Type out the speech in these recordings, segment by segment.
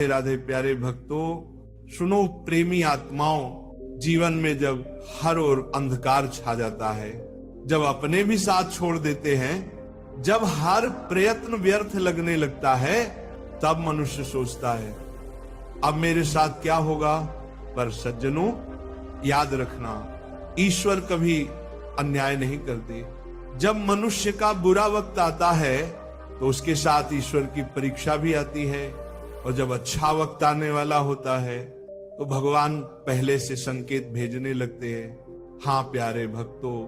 राधे प्यारे भक्तों, सुनो प्रेमी आत्माओं, जीवन में जब हर ओर अंधकार छा जाता है, जब अपने भी साथ छोड़ देते हैं, जब हर प्रयत्न व्यर्थ लगने लगता है, तब मनुष्य सोचता है अब मेरे साथ क्या होगा। पर सज्जनों, याद रखना, ईश्वर कभी अन्याय नहीं करते। जब मनुष्य का बुरा वक्त आता है तो उसके साथ ईश्वर की परीक्षा भी आती है, और जब अच्छा वक्त आने वाला होता है तो भगवान पहले से संकेत भेजने लगते हैं। हाँ प्यारे भक्तों,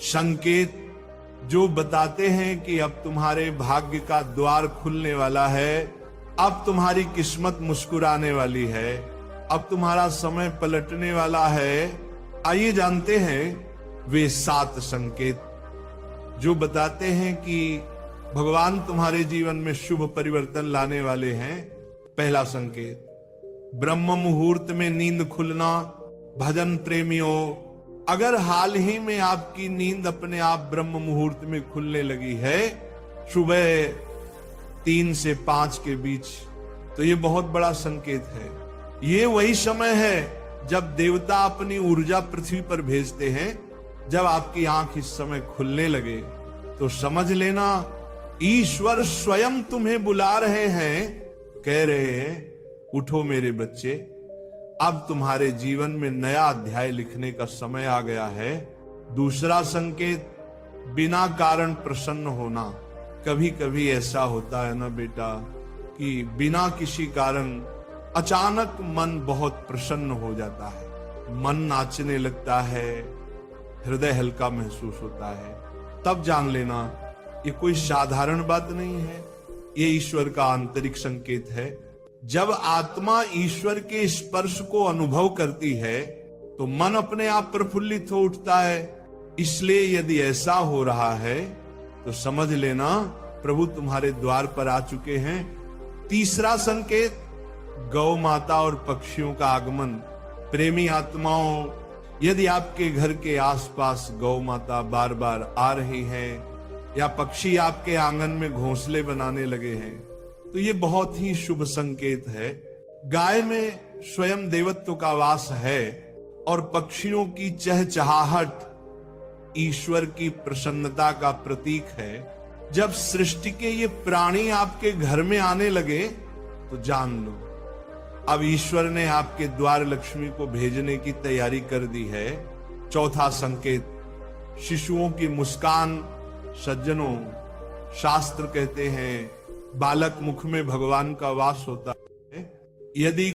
संकेत जो बताते हैं कि अब तुम्हारे भाग्य का द्वार खुलने वाला है, अब तुम्हारी किस्मत मुस्कुराने वाली है, अब तुम्हारा समय पलटने वाला है। आइए जानते हैं वे 7 संकेत जो बताते हैं कि भगवान तुम्हारे जीवन में शुभ परिवर्तन लाने वाले हैं। पहला संकेत, ब्रह्म मुहूर्त में नींद खुलना। भजन प्रेमियों, अगर हाल ही में आपकी नींद अपने आप ब्रह्म मुहूर्त में खुलने लगी है, सुबह 3 से 5 के बीच, तो ये बहुत बड़ा संकेत है। ये वही समय है जब देवता अपनी ऊर्जा पृथ्वी पर भेजते हैं। जब आपकी आंख इस समय खुलने लगे तो समझ लेना ईश्वर स्वयं तुम्हें बुला रहे हैं, कह रहे हैं उठो मेरे बच्चे, अब तुम्हारे जीवन में नया अध्याय लिखने का समय आ गया है। दूसरा संकेत, बिना कारण प्रसन्न होना। कभी कभी ऐसा होता है ना बेटा कि बिना किसी कारण अचानक मन बहुत प्रसन्न हो जाता है, मन नाचने लगता है, हृदय हल्का महसूस होता है। तब जान लेना ये कोई साधारण बात नहीं है, ये ईश्वर का आंतरिक संकेत है। जब आत्मा ईश्वर के स्पर्श को अनुभव करती है तो मन अपने आप प्रफुल्लित हो उठता है। इसलिए यदि ऐसा हो रहा है तो समझ लेना प्रभु तुम्हारे द्वार पर आ चुके हैं। तीसरा संकेत, गौ माता और पक्षियों का आगमन। प्रेमी आत्माओं, यदि आपके घर के आसपास गौ माता बार बार आ रही है या पक्षी आपके आंगन में घोंसले बनाने लगे हैं, तो ये बहुत ही शुभ संकेत है। गाय में स्वयं देवत्व का वास है और पक्षियों की चहचहाहट ईश्वर की प्रसन्नता का प्रतीक है। जब सृष्टि के ये प्राणी आपके घर में आने लगे तो जान लो अब ईश्वर ने आपके द्वार लक्ष्मी को भेजने की तैयारी कर दी है। चौथा संकेत, शिशुओं की मुस्कान। सज्जनों, शास्त्र कहते हैं बालक मुख में भगवान का वास होता है। यदि